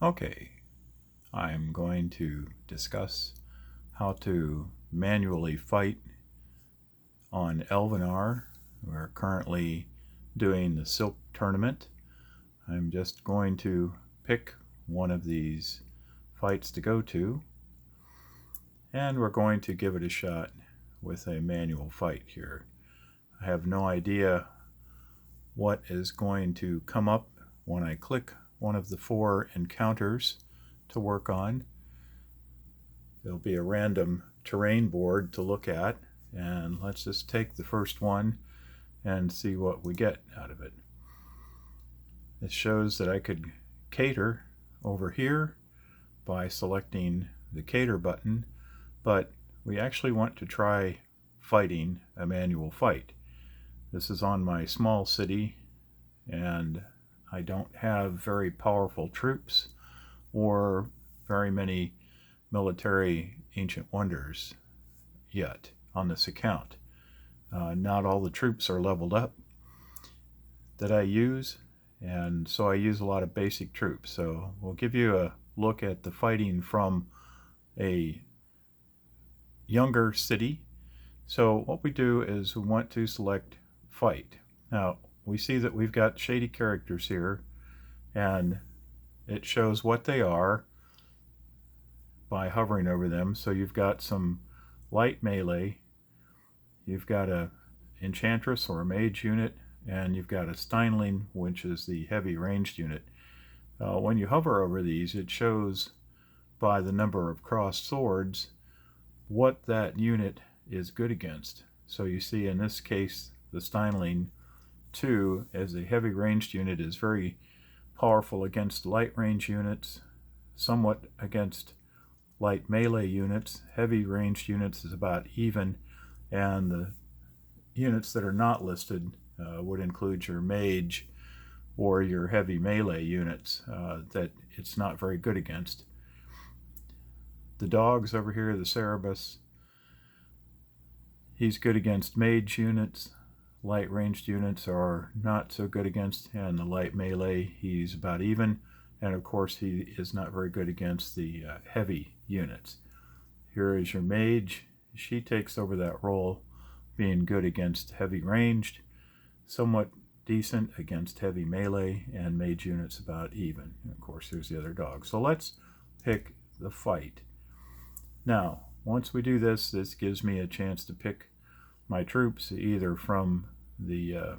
Okay, I'm going to discuss how to manually fight on Elvenar. We're currently doing the Silk Tournament. I'm just going to pick one of these fights to go to, and we're going to give it a shot with a manual fight here. I have no idea what is going to come up when I click one of the 4 encounters to work on. There'll be a random terrain board to look at, and let's just take the first one and see what we get out of it. It shows that I could cater over here by selecting the cater button, but we actually want to try fighting a manual fight. This is on my small city, and I don't have very powerful troops or very many military ancient wonders yet on this account. Not all the troops are leveled up that I use, and so I use a lot of basic troops. So we'll give you a look at the fighting from a younger city. So what we do is we want to select fight. Now we see that we've got shady characters here, and it shows what they are by hovering over them. So you've got some light melee, you've got a enchantress or a mage unit, and you've got a Steinling, which is the heavy ranged unit. When you hover over these, it shows by the number of crossed swords what that unit is good against. So you see in this case the Steinling 2 as a heavy ranged unit is very powerful against light range units, somewhat against light melee units. Heavy ranged units is about even, and the units that are not listed would include your mage or your heavy melee units that it's not very good against. The dogs over here, the Cerebus, he's good against mage units. Light ranged units are not so good against, and the light melee, he's about even. And of course, he is not very good against the heavy units. Here is your mage. She takes over that role, being good against heavy ranged, somewhat decent against heavy melee, and mage units about even. And of course, there's the other dog. So let's pick the fight. Now, once we do this, this gives me a chance to pick my troops either from the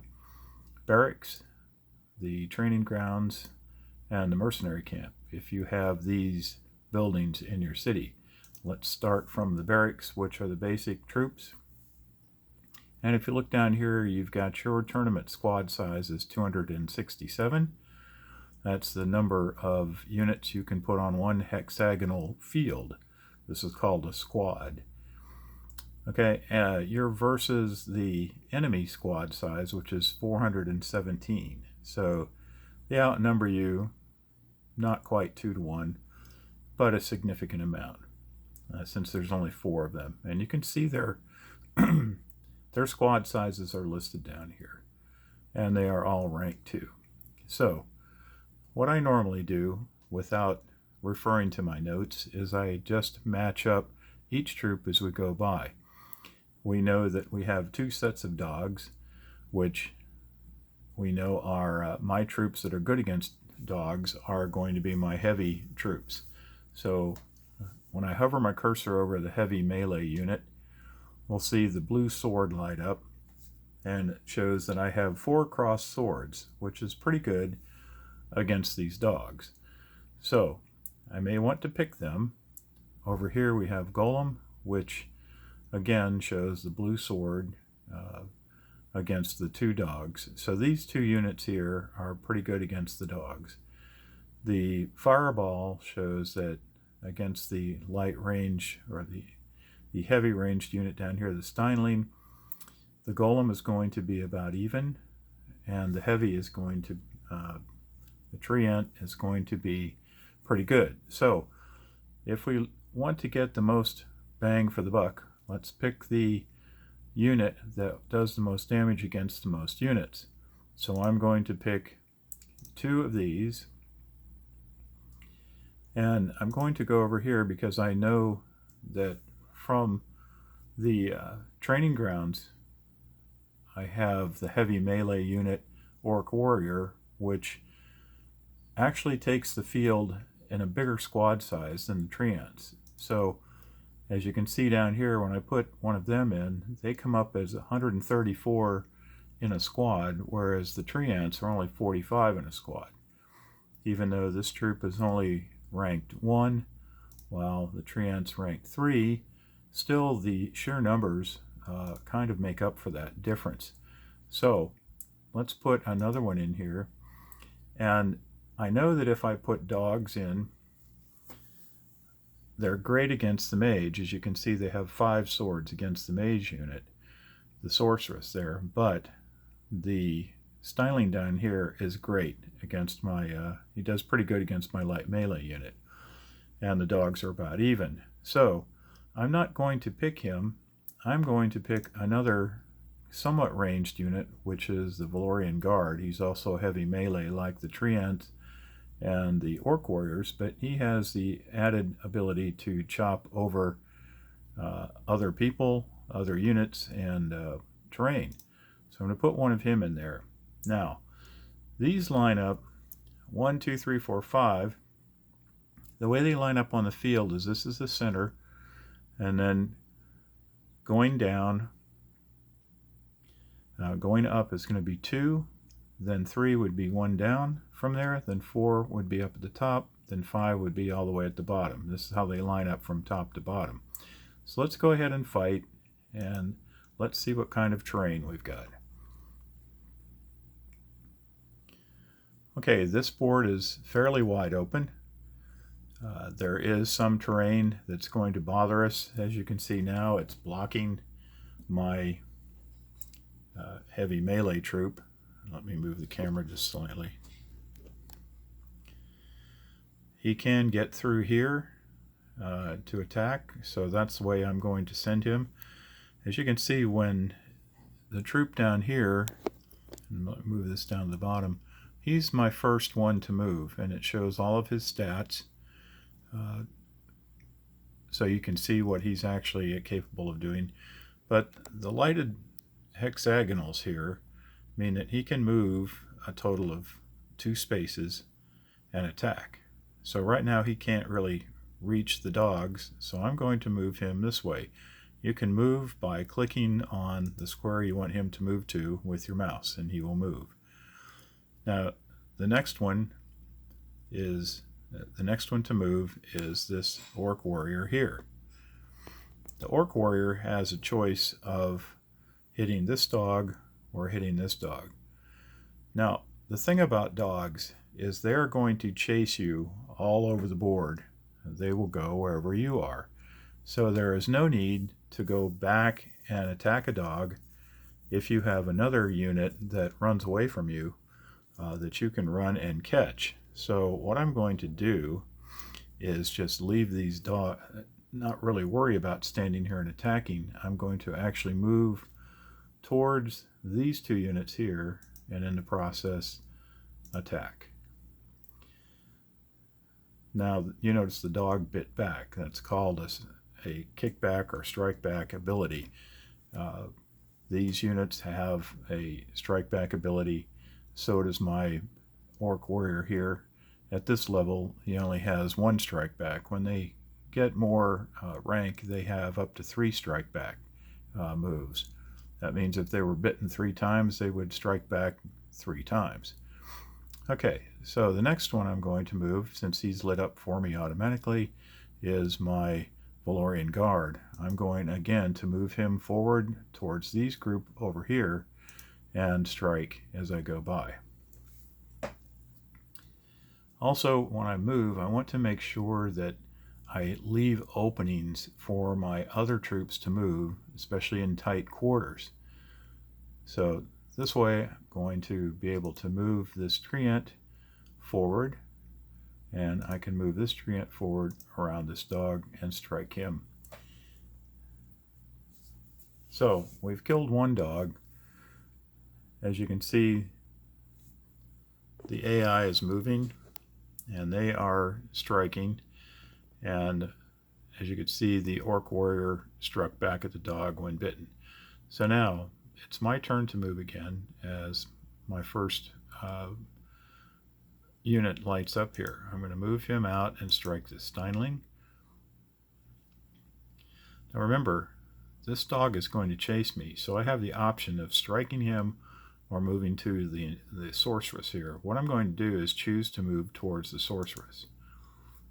barracks, the training grounds, and the mercenary camp, if you have these buildings in your city. Let's start from the barracks, which are the basic troops. And if you look down here, you've got your tournament squad size is 267. That's the number of units you can put on one hexagonal field. This is called a squad. Okay, you're versus the enemy squad size, which is 417. So they outnumber you, not quite 2 to 1, but a significant amount, since there's only 4 of them. And you can see their their squad sizes are listed down here, and they are all ranked 2. So what I normally do, without referring to my notes, is I just match up each troop as we go by. We know that we have 2 sets of dogs, which we know are my troops that are good against dogs are going to be my heavy troops. So when I hover my cursor over the heavy melee unit, we'll see the blue sword light up, and it shows that I have 4 crossed swords, which is pretty good against these dogs. So I may want to pick them. Over here we have Golem, which again shows the blue sword against the 2 dogs. So these 2 units here are pretty good against the dogs. The Fireball shows that against the light range, or the heavy ranged unit down here, the Steinling, the Golem is going to be about even, and the heavy is going to, the Treant is going to be pretty good. So if we want to get the most bang for the buck, let's pick the unit that does the most damage against the most units. So I'm going to pick 2 of these, And I'm going to go over here because I know that from the training grounds I have the heavy melee unit Orc Warrior, which actually takes the field in a bigger squad size than the Treants. So as you can see down here, when I put one of them in, they come up as 134 in a squad, whereas the Treants are only 45 in a squad. Even though this troop is only ranked 1, while the Treants ranked 3, still the sheer numbers kind of make up for that difference. So let's put another one in here. And I know that if I put dogs in, they're great against the mage. As you can see, they have 5 swords against the mage unit, the sorceress there, but the styling down here is great against my, he does pretty good against my light melee unit, and the dogs are about even. So I'm not going to pick him. I'm going to pick another somewhat ranged unit, which is the Valorian Guard. He's also heavy melee like the Treants and the Orc Warriors, but he has the added ability to chop over other people, other units, and terrain. So I'm going to put one of him in there. Now, these line up 1, 2, 3, 4, 5. The way they line up on the field is this is the center, and then going down, going up is going to be 2, then 3 would be 1 down from there, then 4 would be up at the top, then 5 would be all the way at the bottom. This is how they line up from top to bottom. So let's go ahead and fight, and let's see what kind of terrain we've got. Okay, this board is fairly wide open. There is some terrain that's going to bother us. As you can see now, it's blocking my heavy melee troop. Let me move the camera just slightly. He can get through here to attack, so that's the way I'm going to send him. As you can see, when the troop down here, and let me move this down to the bottom, he's my first one to move, and it shows all of his stats. So you can see what he's actually capable of doing. But the lighted hexagonals here mean that he can move a total of 2 spaces and attack. So right now he can't really reach the dogs, so I'm going to move him this way. You can move by clicking on the square you want him to move to with your mouse, and he will move. Now the next one to move is this Orc Warrior here. The Orc Warrior has a choice of hitting this dog or hitting this dog. Now, the thing about dogs is they're going to chase you all over the board. They will go wherever you are. So there is no need to go back and attack a dog if you have another unit that runs away from you that you can run and catch. So what I'm going to do is just leave these dogs, not really worry about standing here and attacking. I'm going to actually move towards these 2 units here, and in the process attack. Now you notice the dog bit back. That's called a kickback or strike back ability. These units have a strike back ability. So does my Orc Warrior here. At this level, he only has 1 strike back. When they get more rank, they have up to 3 strike back moves. That means if they were bitten 3 times, they would strike back 3 times. Okay, so the next one I'm going to move, since he's lit up for me automatically, is my Valorian Guard. I'm going again to move him forward towards these group over here and strike as I go by. Also, when I move, I want to make sure that I leave openings for my other troops to move, especially in tight quarters. So this way I'm going to be able to move this treant forward, and I can move this treant forward around this dog and strike him. So we've killed 1 dog. As you can see, the AI is moving. and they are striking. And as you can see, the orc warrior struck back at the dog when bitten. So now it's my turn to move again as my first unit lights up here. I'm going to move him out and strike the Steinling. Now remember, this dog is going to chase me, so I have the option of striking him or moving to the sorceress here. What I'm going to do is choose to move towards the sorceress.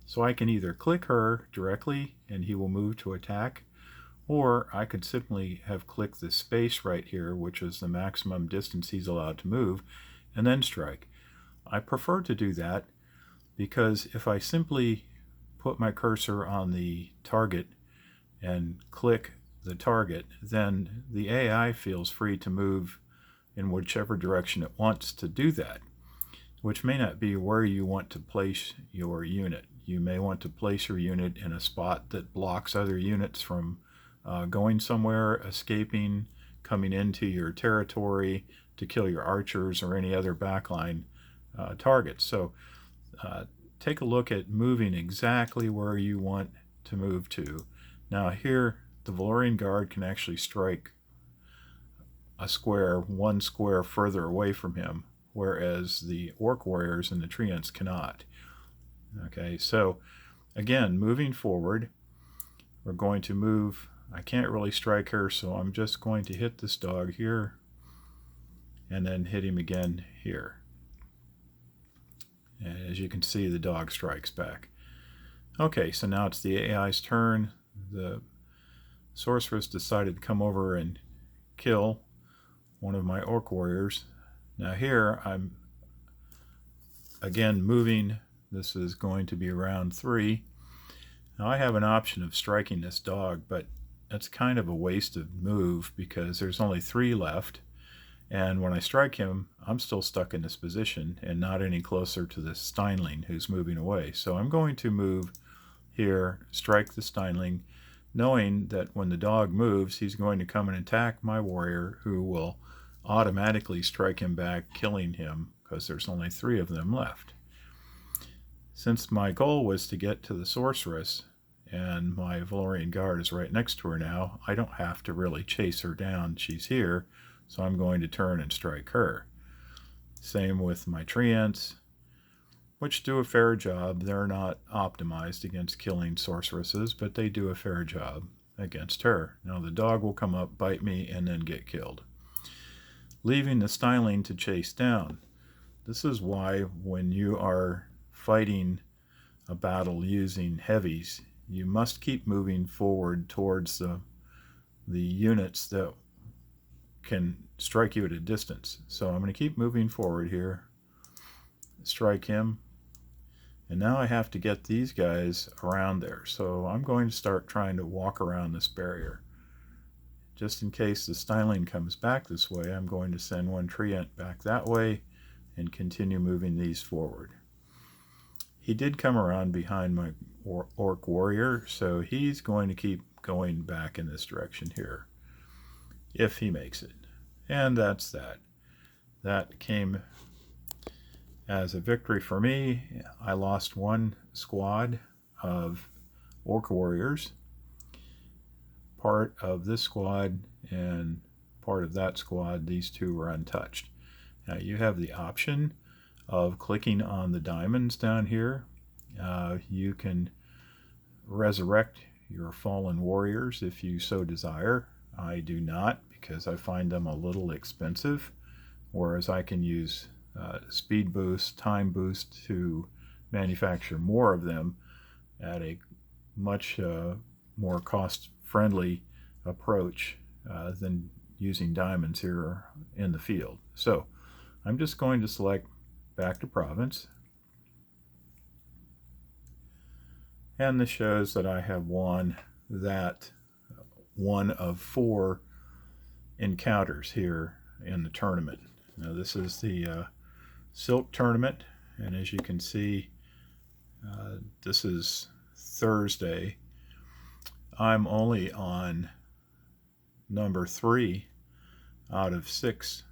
So I can either click her directly and he will move to attack, or I could simply have clicked the space right here, which is the maximum distance he's allowed to move, and then strike. I prefer to do that because if I simply put my cursor on the target and click the target, then the AI feels free to move in whichever direction it wants to do that, which may not be where you want to place your unit. You may want to place your unit in a spot that blocks other units from going somewhere, escaping, coming into your territory to kill your archers or any other backline targets. So take a look at moving exactly where you want to move to. Now here, the Valorian Guard can actually strike a square, one square further away from him, whereas the Orc Warriors and the Treants cannot. Okay, so again, moving forward, we're going to move. I can't really strike her, so I'm just going to hit this dog here and then hit him again here. And as you can see, the dog strikes back. Okay, so now it's the AI's turn. The sorceress decided to come over and kill one of my Orc Warriors. Now here, I'm again moving. This is going to be round 3. Now I have an option of striking this dog, but that's kind of a wasted move because there's only 3 left. And when I strike him, I'm still stuck in this position and not any closer to the Steinling who's moving away. So I'm going to move here, strike the Steinling, knowing that when the dog moves, he's going to come and attack my warrior, who will automatically strike him back, killing him because there's only 3 of them left. Since my goal was to get to the sorceress, and my Valorian Guard is right next to her now, I don't have to really chase her down. She's here, so I'm going to turn and strike her. Same with my Treants, which do a fair job. They're not optimized against killing sorceresses, but they do a fair job against her. Now the dog will come up, bite me, and then get killed, leaving the Steinling to chase down. This is why when you are fighting a battle using heavies, you must keep moving forward towards the units that can strike you at a distance. So I'm going to keep moving forward here, strike him, and now I have to get these guys around there. So I'm going to start trying to walk around this barrier. Just in case the Steinling comes back this way, I'm going to send one Treant back that way and continue moving these forward. He did come around behind my Orc Warrior, so he's going to keep going back in this direction here, if he makes it. And that's that. That came as a victory for me. I lost 1 squad of Orc Warriors. Part of this squad and part of that squad, these 2 were untouched. Now you have the option of clicking on the diamonds down here. You can resurrect your fallen warriors if you so desire. I do not, because I find them a little expensive, whereas I can use speed boost, time boost to manufacture more of them at a much more cost-friendly approach than using diamonds here in the field. So I'm just going to select back to province, and this shows that I have won that 1 of 4 encounters here in the tournament. Now this is the Silk tournament, and as you can see, this is Thursday. I'm only on number 3 out of 6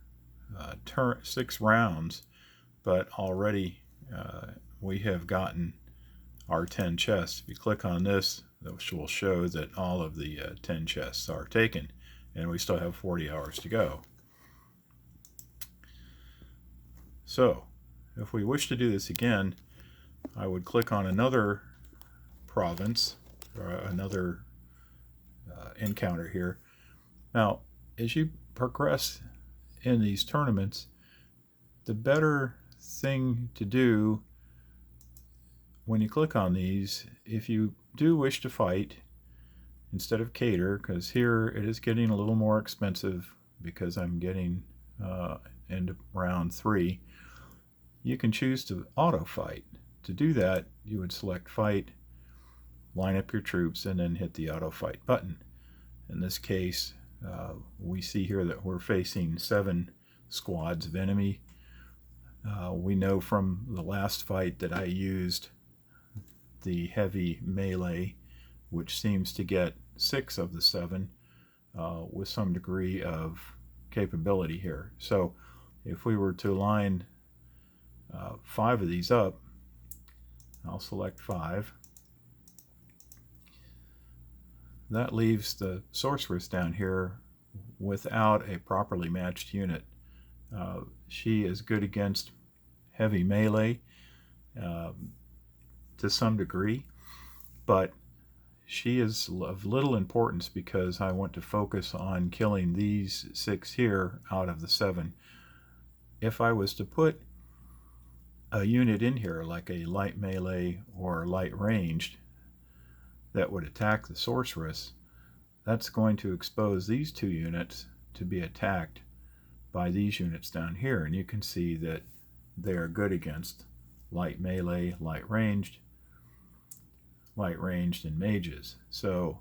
rounds, but already we have gotten our 10 chests. If you click on this, which will show that all of the 10 chests are taken, and we still have 40 hours to go. So if we wish to do this again, I would click on another province, or another encounter here. Now, as you progress in these tournaments, the better thing to do when you click on these, if you do wish to fight, instead of cater, because here it is getting a little more expensive because I'm getting into round 3, you can choose to auto fight. To do that, you would select fight, line up your troops, and then hit the auto fight button. In this case, we see here that we're facing 7 squads of enemy. We know from the last fight that I used the heavy melee, which seems to get 6 of the 7 with some degree of capability here. So if we were to line 5 of these up, I'll select 5. That leaves the sorceress down here without a properly matched unit. She is good against heavy melee to some degree, but she is of little importance because I want to focus on killing these 6 here out of the 7. If I was to put a unit in here like a light melee or light ranged that would attack the sorceress, that's going to expose these 2 units to be attacked by these units down here, and you can see that they are good against light melee, light ranged, and mages. So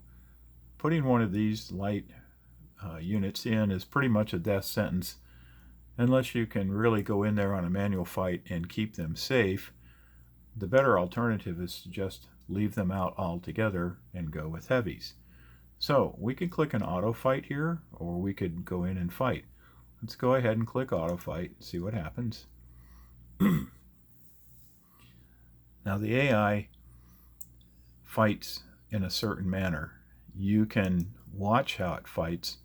putting one of these light units in is pretty much a death sentence unless you can really go in there on a manual fight and keep them safe. The better alternative is to just leave them out altogether and go with heavies. So we could click an auto fight here, or we could go in and fight. Let's go ahead and click auto fight and see what happens. Now the AI fights in a certain manner. You can watch how it fights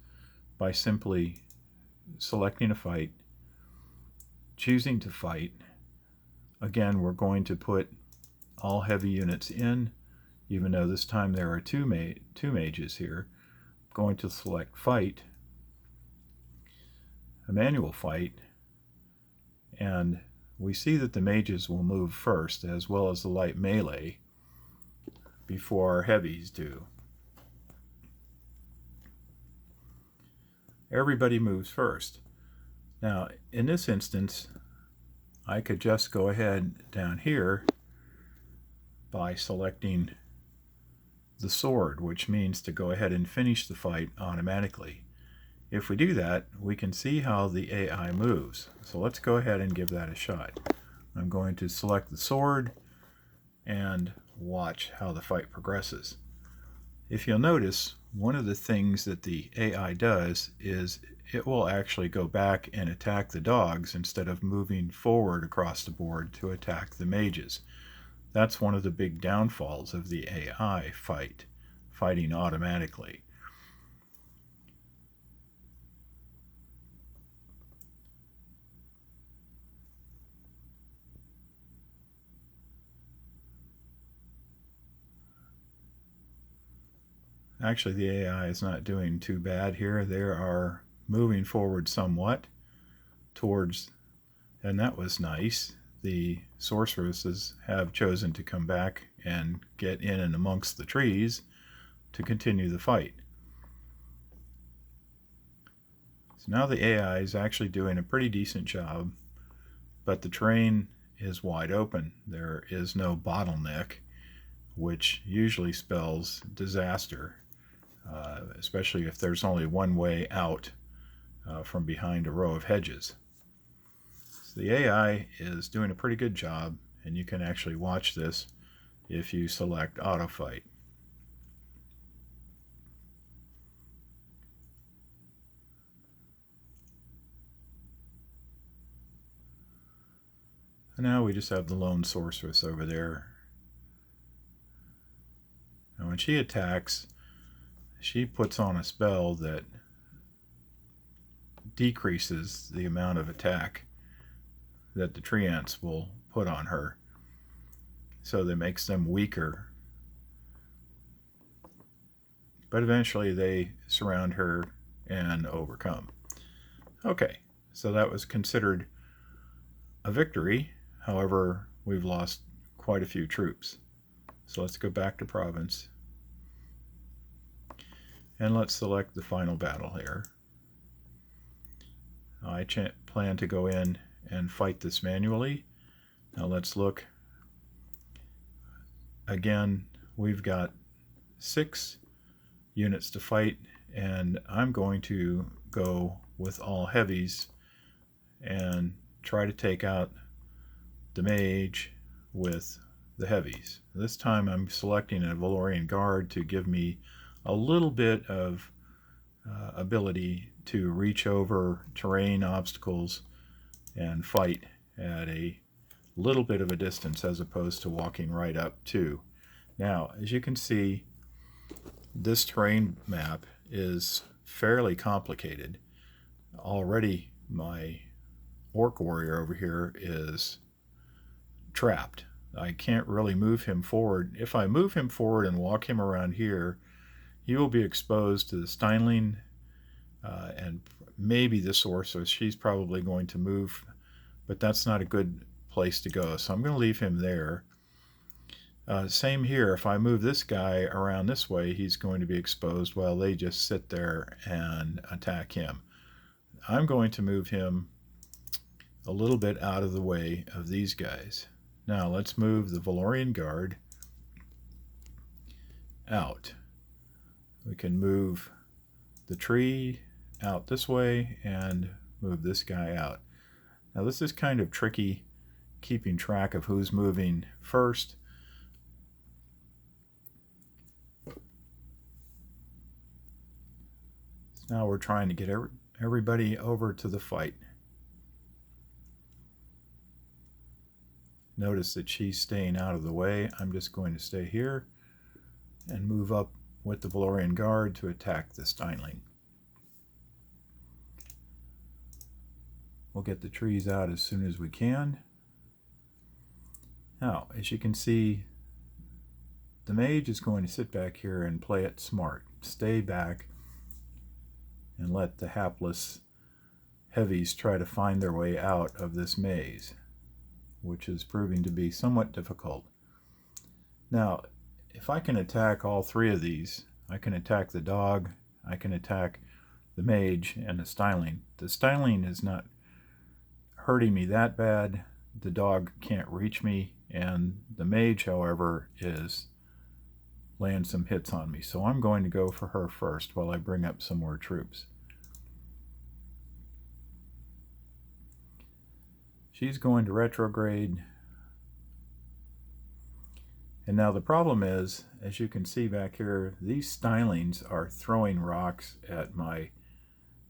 by simply selecting a fight, choosing to fight. Again, we're going to put all heavy units in, even though this time there are two mages here. I'm going to select fight, a manual fight, and we see that the mages will move first, as well as the light melee, before our heavies do. Everybody moves first. Now, in this instance, I could just go ahead down here by selecting the sword, which means to go ahead and finish the fight automatically. If we do that, we can see how the AI moves. So let's go ahead and give that a shot. I'm going to select the sword and watch how the fight progresses. If you'll notice, one of the things that the AI does is it will actually go back and attack the dogs instead of moving forward across the board to attack the mages. That's one of the big downfalls of the AI fighting automatically. Actually, the AI is not doing too bad here. They are moving forward somewhat towards, and that was nice. The sorceresses have chosen to come back and get in and amongst the trees to continue the fight. So now the AI is actually doing a pretty decent job, but the terrain is wide open. There is no bottleneck, which usually spells disaster, especially if there's only one way out from behind a row of hedges. So the AI is doing a pretty good job, and you can actually watch this if you select auto fight. And now we just have the lone sorceress over there. And when she attacks, she puts on a spell that decreases the amount of attack that the tree ants will put on her. So that makes them weaker. But eventually they surround her and overcome. Okay, so that was considered a victory. However, we've lost quite a few troops. So let's go back to province. And let's select the final battle here. I plan to go in and fight this manually. Now let's look. Again, we've got 6 units to fight, and I'm going to go with all heavies and try to take out the mage with the heavies. This time I'm selecting a Valorian guard to give me a little bit of ability to reach over terrain obstacles and fight at a little bit of a distance as opposed to walking right up to. Now, as you can see, this terrain map is fairly complicated. Already my orc warrior over here is trapped. I can't really move him forward. If I move him forward and walk him around here, he will be exposed to the Steinling and maybe the sorceress. She's probably going to move, but that's not a good place to go. So I'm going to leave him there. Same here. If I move this guy around this way, he's going to be exposed while they just sit there and attack him. I'm going to move him a little bit out of the way of these guys. Now let's move the Valorian guard out. We can move the tree out this way and move this guy out. Now this is kind of tricky, keeping track of who's moving first. So now we're trying to get everybody over to the fight. Notice that she's staying out of the way. I'm just going to stay here and move up with the Valorian guard to attack the Steinling. We'll get the trees out as soon as we can. Now, as you can see, the mage is going to sit back here and play it smart. Stay back and let the hapless heavies try to find their way out of this maze, which is proving to be somewhat difficult. Now, if I can attack all 3 of these, I can attack the dog, I can attack the mage, and the Steinling. The Steinling is not hurting me that bad. The dog can't reach me, and the mage, however, is laying some hits on me. So I'm going to go for her first while I bring up some more troops. She's going to retrograde. And now the problem is, as you can see back here, these Steinlings are throwing rocks at my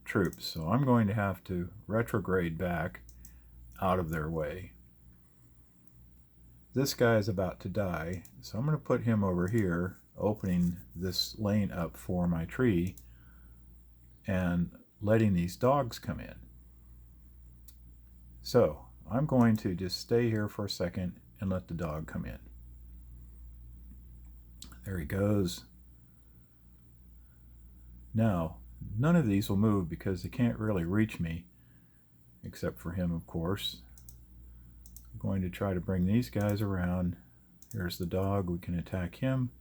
troops. So I'm going to have to retrograde back out of their way. This guy is about to die, so I'm going to put him over here, opening this lane up for my tree and letting these dogs come in. So I'm going to just stay here for a second and let the dog come in. There he goes. Now, none of these will move because they can't really reach me, except for him, of course. I'm going to try to bring these guys around. Here's the dog. We can attack him.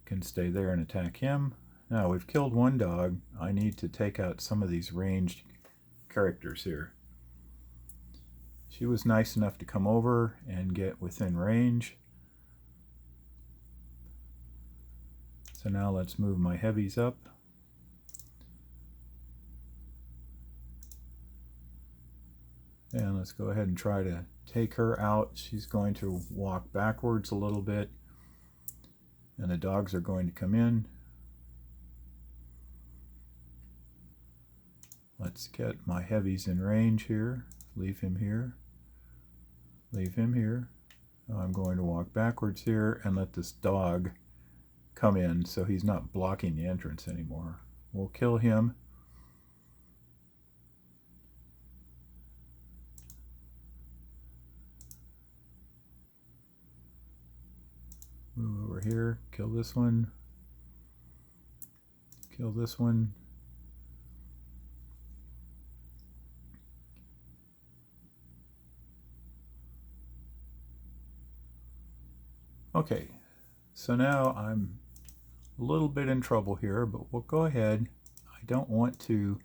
Can stay there and attack him. Now, we've killed one dog. I need to take out some of these ranged characters here. She was nice enough to come over and get within range. So now let's move my heavies up. And let's go ahead and try to take her out. She's going to walk backwards a little bit, and the dogs are going to come in. Let's get my heavies in range here. Leave him here. Leave him here. I'm going to walk backwards here and let this dog come in so he's not blocking the entrance anymore. We'll kill him. Move over here, kill this one. Kill this one. Okay, so now I'm a little bit in trouble here, but we'll go ahead. I don't want to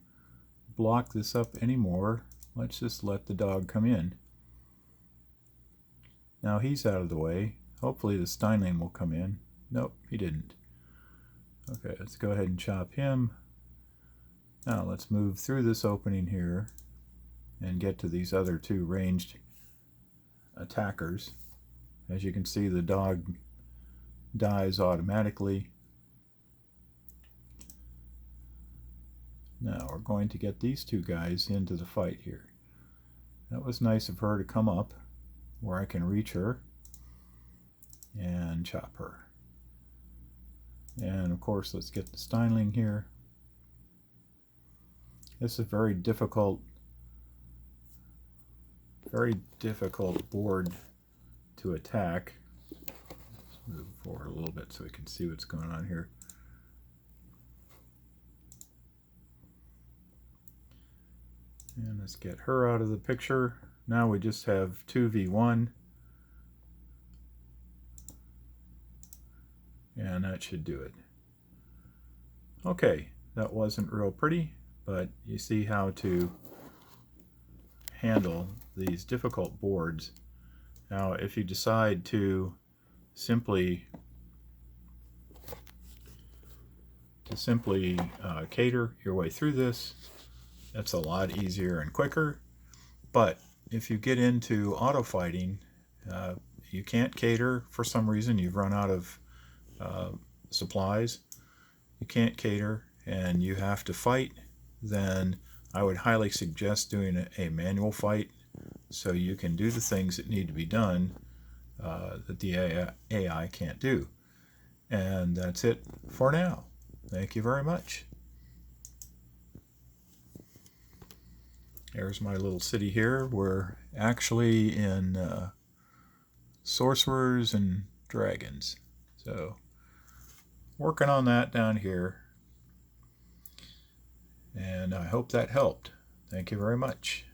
block this up anymore. Let's just let the dog come in. Now he's out of the way. Hopefully the Steinling will come in. Nope, he didn't. Okay, let's go ahead and chop him. Now let's move through this opening here and get to these other two ranged attackers. As you can see, the dog dies automatically. Now we're going to get these two guys into the fight here. That was nice of her to come up where I can reach her and chop her. And of course, let's get the Steinling here. This is a very difficult board to attack. Let's move forward a little bit so we can see what's going on here. And let's get her out of the picture. Now we just have 2v1. And that should do it. Okay, that wasn't real pretty, but you see how to handle these difficult boards. Now, if you decide to simply cater your way through this, that's a lot easier and quicker. But if you get into auto fighting, you can't cater for some reason. You've run out of supplies. You can't cater and you have to fight. Then I would highly suggest doing a manual fight so you can do the things that need to be done that the AI can't do. And that's it for now. Thank you very much. There's my little city here. We're actually in Sorcerers and Dragons. So, working on that down here. And I hope that helped. Thank you very much.